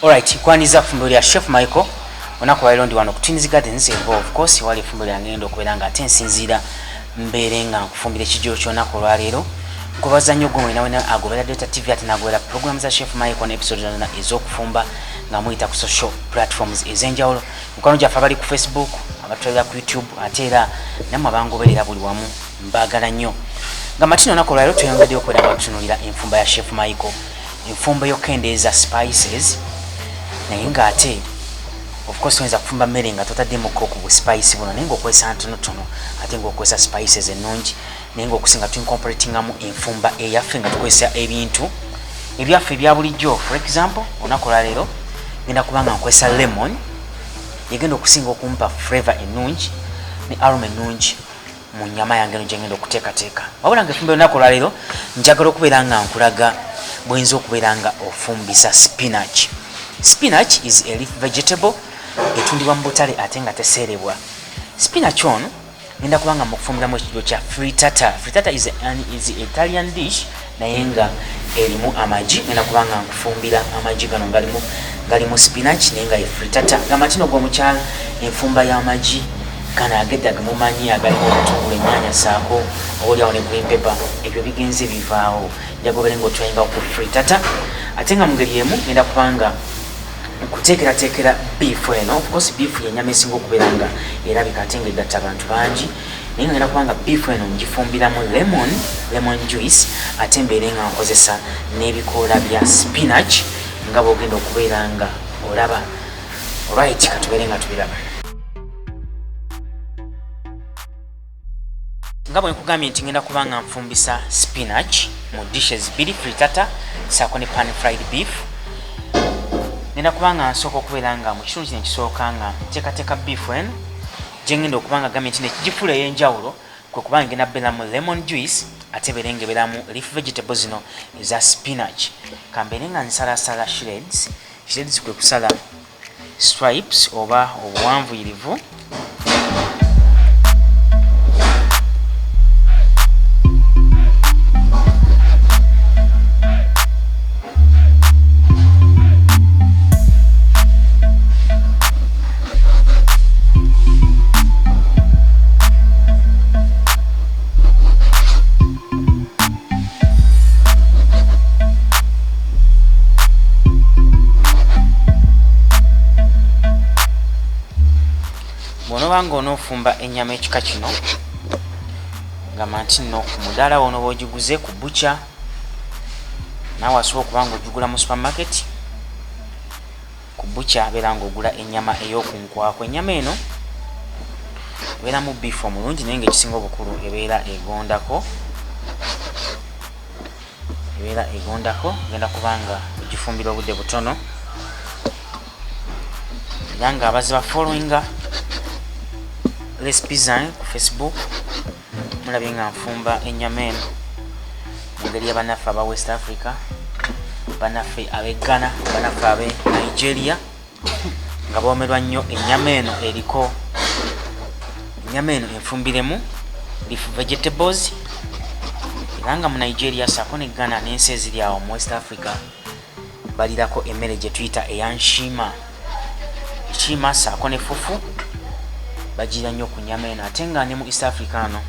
Alright, kwaniza Effumbiro ya Chef Michael. Onako wailo ndi wano ku Twins Gardens ebo of course wali Effumbiro ngendo okubeera nga ate nsinziira mbeere nga nkufumbira ekijjo kyonako olwaleero. Nkubaza nnyo gwe wena agobera Data TV ate nagobera program za Chef Michael ne episode zonna ez'okufumba nga muyita ku social platforms ez'enjawulo. Mukwano gyaffe abali ku Facebook, abatulabira ku YouTube ate era nammwe abangoberera buli wamu mbaagala nnyo. Nga matino onako olwaleero tweyongeddeyo okubeera nga tutunuulira enfumba ya Chef Michael. Enfumba y'okendeeza spices naye ng'ate of course oyinza kufumba mmere nga totaddemukko ku spice buno naye ng'okozesa ntonotono ate ng'okozesa spices ennungi naye ng'okusinga twincorporatingamu enfumba eyaffe nga tukozesa ebintu ebyaffe ebya bulijjo. For example olunaku olwaleero ngenda kuba nga nkozesa lemon egenda okusinga okumpa flavor ennungi ne aroma ennungi mu nnyama yange eno gye ngenda okuteekateeka. Wabula ng'efumba olunaku olwaleero njagala okubeera nga nkulaga bw'oyinza okubeera nga ofumbisa spinach. Spinach is a leaf vegetable etundibwa mu butale ate nga teseerebwa. Spinach ono ngenda kubanga mukufumbiramu ekijjo kya frittata. Frittata is an Italian dish naye nga erimu amagi. Ngenda kubanga nkufumbira amagi gano galimu spinach naye nga ye frittata. Gamatino g'omukyala enfumba y'amagi gano agedda gemumanyi agalimu obutungulu, ennyaanya saako obaolyawo ne green pepper ebyo bigenze bivaawo njagobere ng'otwayinga ku frittata ate nga mu ngeri emu ngenda kubanga kuteekerateekera beef eno. Of course beef yennyama esinga okubeera nga erabika ate ng'egatta abantu bangi naye nga ngenda kubanga beef eno ngifumbiramu lemon juice ate mbeere nga nkozesa n'ebikoola bya spinach nga bw'ogenda okubeera nga olaba. Alright, katubeere nga tubiraba. Nga bwe nkugambye nti ngenda kuba nga nfumbisa spinach mu dishes bbiri, frittata saako ne pan fried beef. Ngenda kuba nga nsooka okubeera nga mu kitundu kino ekisooka nga nteekateeka beef eno gye ngenda okuba nga gambye nti nekigifuula ey'enjawulo kwe kuba nga ngenda beeramu lemon juice ate beere nga ebeeramu leaf vegetables zino eza spinach. Kambeere nga nsalasala shreds kwe kusala stripes oba obuwanvuyirivu. Bw'onobanga onoofumba ennyama ekika kino gamba nti nno ku mudaala wono bw'ogiguze ku butcher naawe asobola okuba nga ogigula mu supermarket. Ku butcher abeera ng'ogula ennyama ey'okunkwako. Ennyama eno ebeeramu beef omulungi naye ng'ekisinga obukulu ebeera egondako. Genda kuba nga ogifumbira obudde butono era nga abazi ba followinga recipes zange ku Facebook mulabye nga nfumba ennyama eno mu ngeri ya bannaffe aba West Africa, bannaffe ab'e Ghana, bannaffe ab'e Nigeria nga boomerwa nnyo ennyama eno eriko. Ennyama eno enfumbiremu leaf vegetables era nga mu Nigeria saako ne Ghana n'ensi eziri awo mu West Africa balirako emmere gye tuyita eya nkima saako ne fufu bagira nnyo ku nnyama eno ate nga ne mu East Africa ano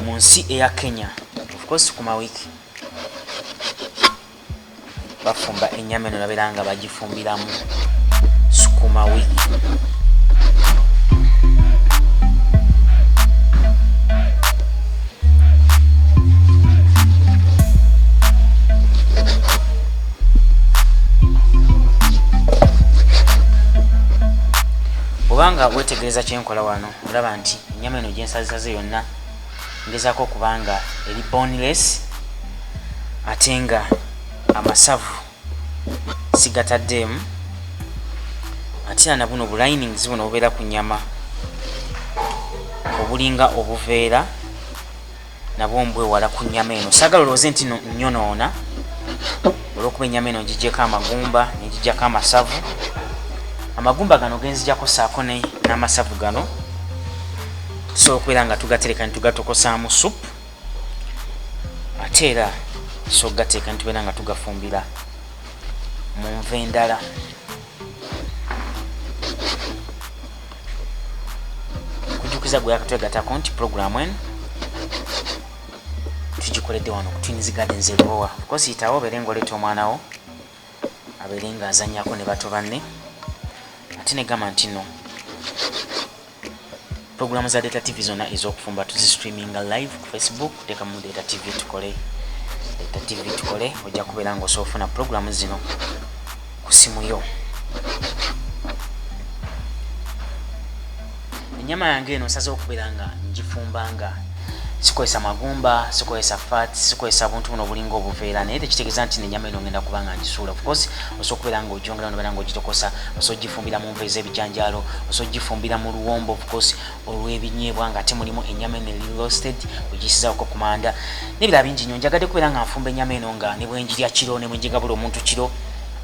mu nsi eya Kenya of course ku mawiki bafumba ennyama eno nabeera nga bagifumbiramu sukuma wiki. Obanga wetegereza kyenkola wano olaba nti ennyama eno gyensazisaze yonna ngezaako okubanga eri boneless ate nga amasavu sigataddeemu ate na buno bulinings buno obubeera ku nnyama obulinga obuveera nabwo mbwewala ku nnyama eno. Saagala olowooze nti nnyonoona olw'okuba ennyama eno ngiggyeko amagumba negiggyako amasavu. Amagumba gano genzijako saako n'amasavu gano tusobola okubeera nga tugatereka ne tugatokosaamu supu ate era tusobola okugateeka ne tubeera nga tugafumbira mu nva endala nkukubiza gwe yakatwegatako nti programu eno tugikoledde wano ku Twins Gardens Elwowa. Of course itawo obeere ng'oleeta omwana wo abeere ng'azannyako ne bato banne ate ne gamba nti nno programu za Data TV zonna ez'okufumba tuzistreaminga live ku Facebook. Teeka mu Data TV tukole ojja kubeera ng'osobola ofuna programu zino ku simu yo. Ennyama yange eno nsazeewo okubeera nga ngifumbanga sikozesa magumba, sikozesa fat, sikozesa buntu buno bulinga obuveera, naye tekitegeeza nti ennyama eno ngenda kuba nga ngisuula. Of course osobola okubeera nga ogyongera nobeera nga ogitokosa, osobola ogifumbira mu nva ez'ebijanjaalo, osobola ogifumbira mu luwombo of course olw'ebinyeebwa nga ate mulimu ennyama eno eri roasted ogiyisizaako ku manda n'ebirala bingi nnyo. Njagadde kubeera nga nfumba ennyama eno nga ne bwenjirya kiro ne bwenjigabula omuntu kiro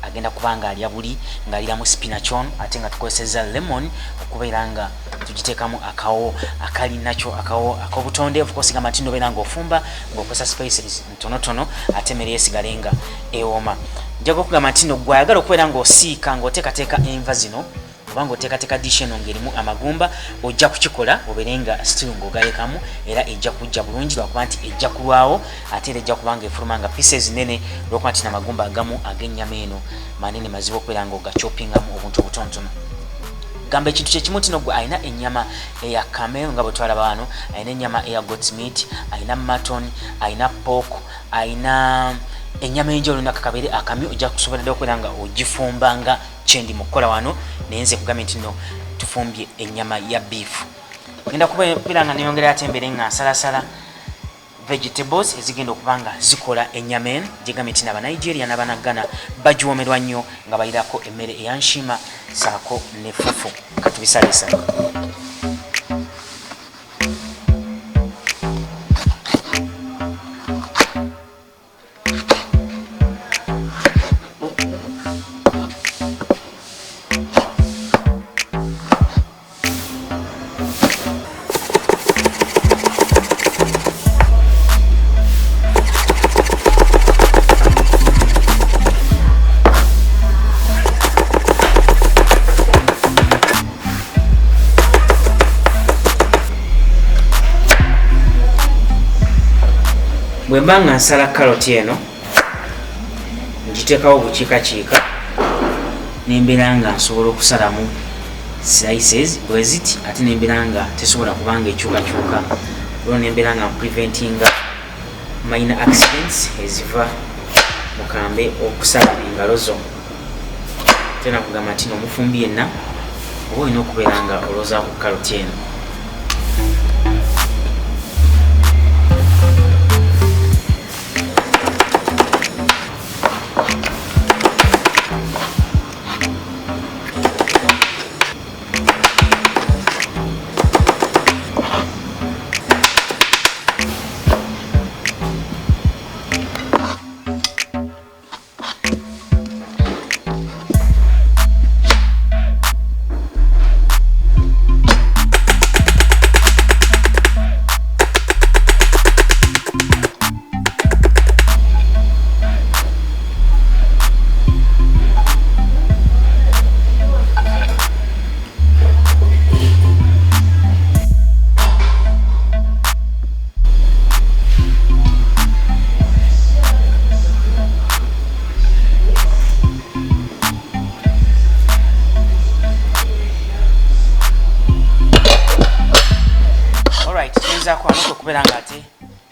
agenda kuba nga alya buli ng'aliramu spinach on, ate nga tukozesezza lemon okubeera nga tugiteekamu akawo akali nakyo akawo ak'obutonde. Of course gamba nti nobeera ng'ofumba ng'okozesa spices ntonotono ate emmere yeesigale nga ewooma. Njaga okugamba nti no gwe ayagala okubeera ng'osiika ng'oteekateeka enva zino oba ng'oteekateeka dish eno ng'erimu amagumba, ojja kukikola obeere nga stew ng'ogalekamu era ejja kujja bulungi lwakuba nti ejja kulwawo ate era ejja kuba nga efuluma nga pieces nene lwakuba nti n'amagumba agamu ag'ennyama eno manene mazibu okubeera ng'ogachopingamu obuntu obutonotono. Gamba ekintu kyekimu tino gwe alina ennyama eya camel nga bwe twalaba wano, alina ennyama eya goat meat, alina mutton, alina pork, alina ennyama enjolo nakakabeere akamyu, ojja kusobola dde okubeera nga ogifumba nga kyendi mu kukola wano, naye nze kugambye nti no tufumbye ennyama ya beef. Ngenda kubeera nga neyongera ate embeere nga nsalasala vegetables ezigenda okuba nga zikola ennyama eno gyegambye nti n'aba Nigeria n'abanagana bagiwomerwa nnyo nga bayirako emmere eyanshima saako ne fufu. Katubisalesa bwe mba nga nsala karoti eno ngiteekawo bukiikakiika nembeera nga nsobola okusalamu slices bwe ziti ate nembeera nga tesobola kubanga ekyukakyuka olwo nembeera nga preventinga minor accidents eziva mu kambe okusala engalo zo. Tena kugamba nti n'omufumbi yenna oba olina okubeera nga olozaaku karoti eno.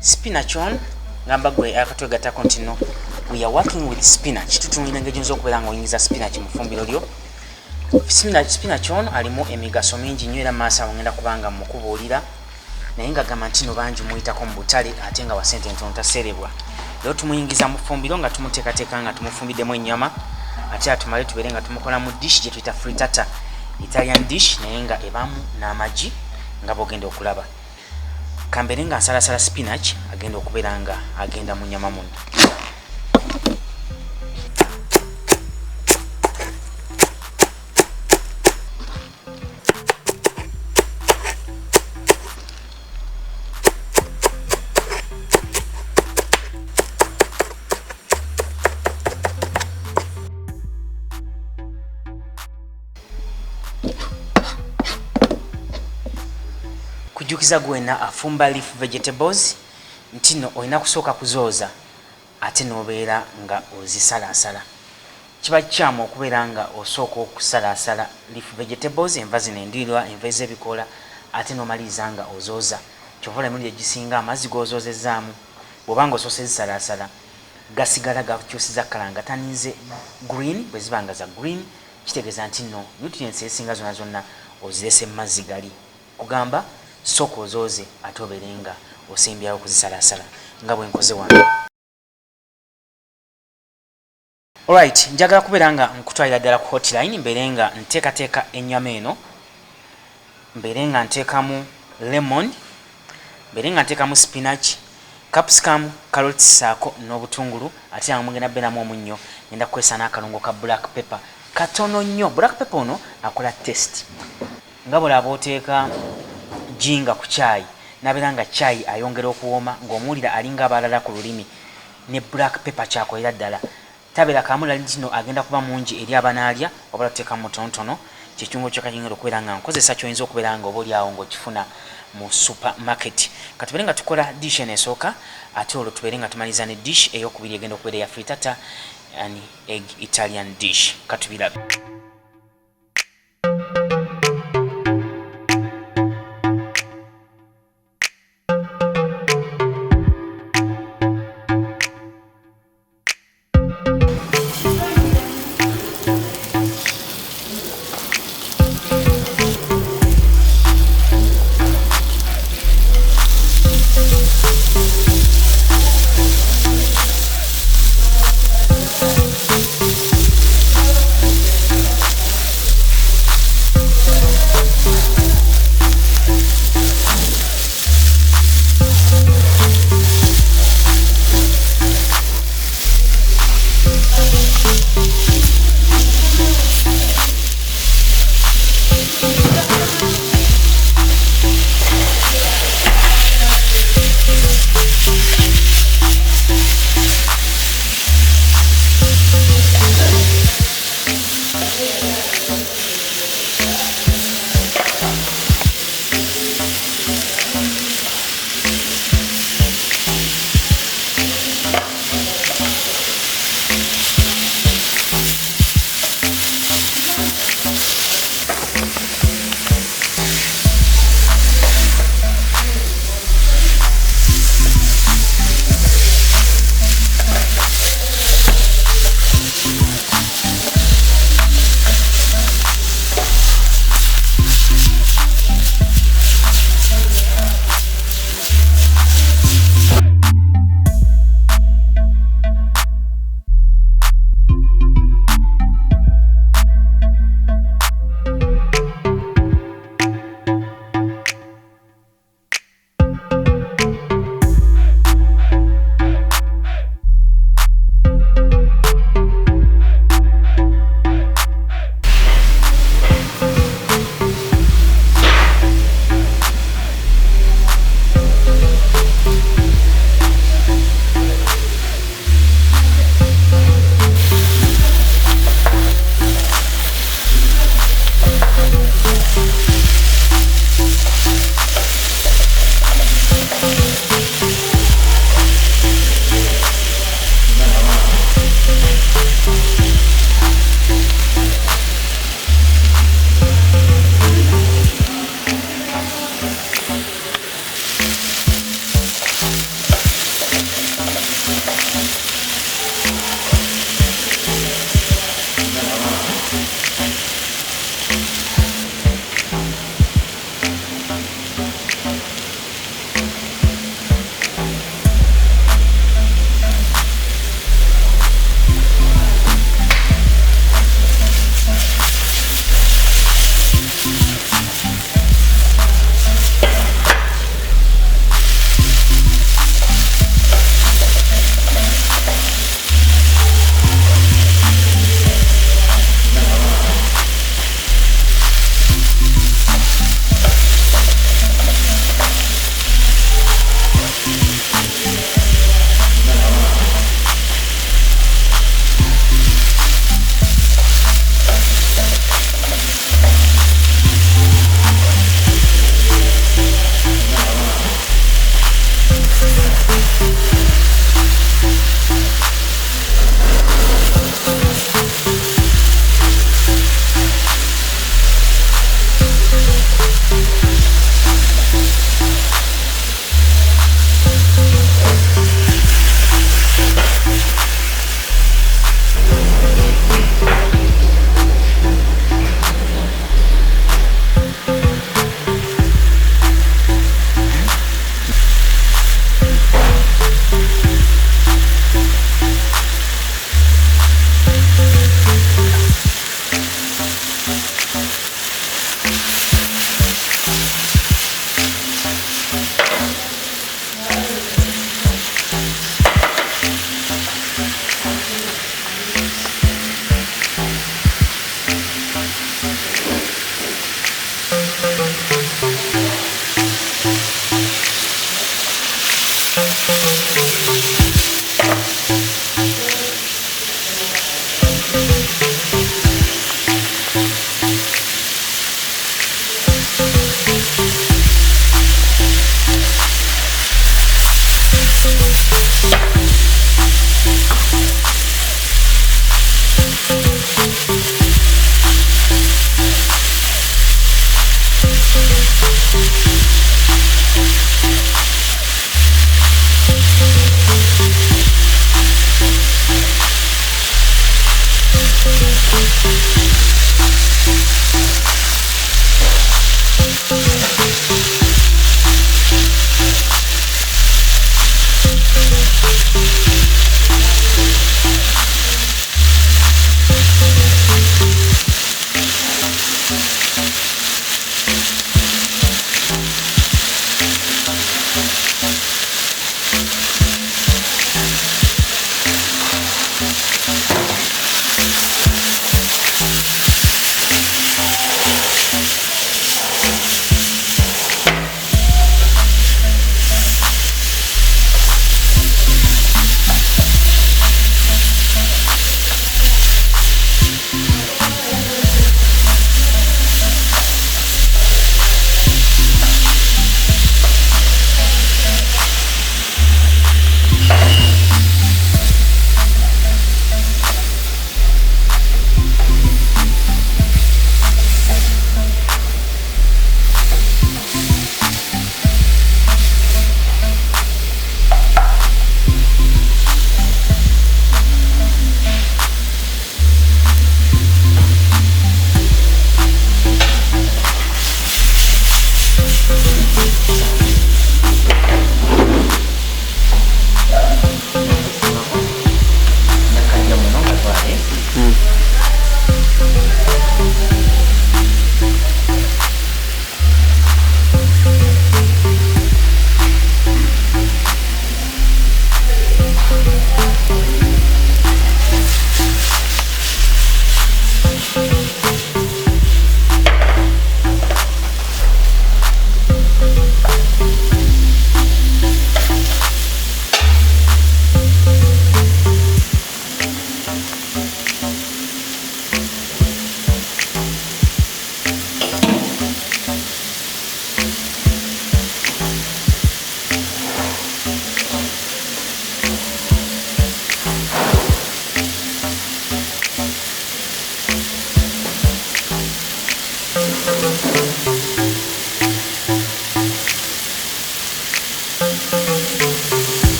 Spinach on ngamba gwe akatwegatako nti no we are working with spinach. Tutunulira engeri z'okubeera nga oyingiza spinach mu ffumbiro lyo. Spinach on alimu emigaso mingi nnyo era maaso awo ngenda kubanga mukubuulira naye nga gamba nti no bangi muyitako mu butale ate nga wasente ntono taserebwa. Lero tumuyingiza mu ffumbiro nga tumuteekateeka nga tumufumbiddemu ennyama ate atumale tubeere nga tumukola mu dish gye tuyita frittata Italian dish naye nga ebamu n'amagi nga bw'ogenda okulaba. Kambeere nga nsalasala spinach agenda okubeera nga agenda mu nnyama muno. jjukiza gwena afumba leaf vegetables nti nno olina kusooka kuzooza ate n'obeera nga ozisalaasala. Kiba kikyamu okubeera nga osooka okusalaasala leaf vegetables, enva zino endiirwa, enva ez'ebikoola, ate n'omaliriza nga ozooza. Kyova emirundi egisinga amazzi g'ozoozezaamu bw'oba nga osoose zisalaasala gasigala gakyusiza kkala nga taninze green. Bwe ziba nga za green kitegeeza nti nno nutrients ezisinga zonna zonna ozirese mu mazzi gali. Kugamba sooka ozooze ate obeere nga osimbyawo okuzisalaasala nga bwe nkoze wano. Alright, njagala kubeera nga nkutwalira ddala ku hotline, mbeere nga nteekateeka ennyama eno, mbeere nga nteekamu lemon, mbeere nga nteekamu spinach, capsicum, carrots saako n'obutungulu, ate nga mugenda bbeeramu omunnyo, ngenda kukozesa n'akalungo ka black pepper katono nnyo. Black pepper ono akola test nga bw'olaba oteeka jinga ku chai nabeera nga chai ayongera okuwooma ng'omuwulira alinga abalala ku lulimi. Ne black pepper kyakolera ddala, tabeera kamulali nti no agenda kuba mungi eri abanaalya wabula tuteekamu mutonotono. Kyekirungo kyokka kiyinza okubeera nga nkozesa kyoyinza okubeera nga oba oliawo ng'okifuna mu supermarket. Katubeere nga tukola dish eno esooka, ate olwo tubeere nga tumaliza ne dish ey'okubiri egenda okubeera ya frittata and egg Italian dish. Katubirabe.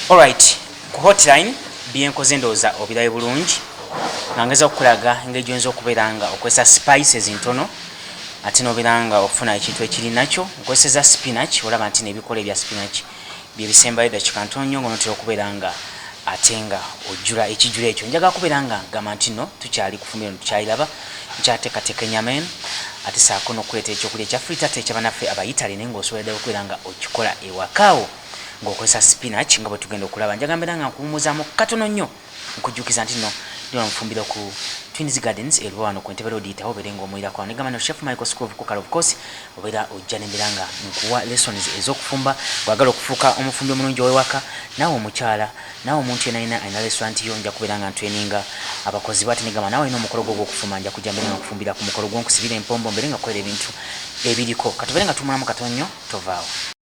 Alright, ku hotline byenkoze ndowooza obirabe bulungi nga ngeza okulaga engeri gy'oyinza okubeera nga okozesa spices ntono ate n'obeera nga ofuna ekintu ekiri nakyo okozesa spinach. Olaba nti n'ebikola ebya spinach bye bisembayo dakiika ntono nnyo ng'onootera okubeera nga ate nga ojjula ekijjulo ekyo. Njagala kubeera nga gamba nti nno tukyali kufumbiro tukyaliraba nkyateekateeka ennyama eno ate saako n'okuleeta ekyokulya ekya frita ate ekyabannaffe Abayitale naye ng'osobola okubeera nga okikola ewakaawo ng'okozesa spinach nga bwe tugenda okulaba. Njagala mbeera nga nkuwummuzaamu katono nnyo nkujjukiza nti nno ndi wano mufumbiro ku Twins Gardens eriwo wano ku Entebbe Road itawo obeere ng'omuyirako wano. Negamba no Chef Michael School of Cookery of course obeera ojja nembeera nga nkuwa lessons ez'okufumba. Bwagala okufuuka omufumbi omulungi ow'ewaka naawe omukyala naawe omuntu yenna alina restaurant yo nja kubeera nga ntweninga abakozi bate. Negamba naawe alina omukolo gwo gw'okufumba nja kujja mbeera nga nkufumbira ku mukolo gw'onkusibira empombo mbeere nga kukolera ebintu ebiriko. Katubeere nga tumulamu katono nnyo tovaawo.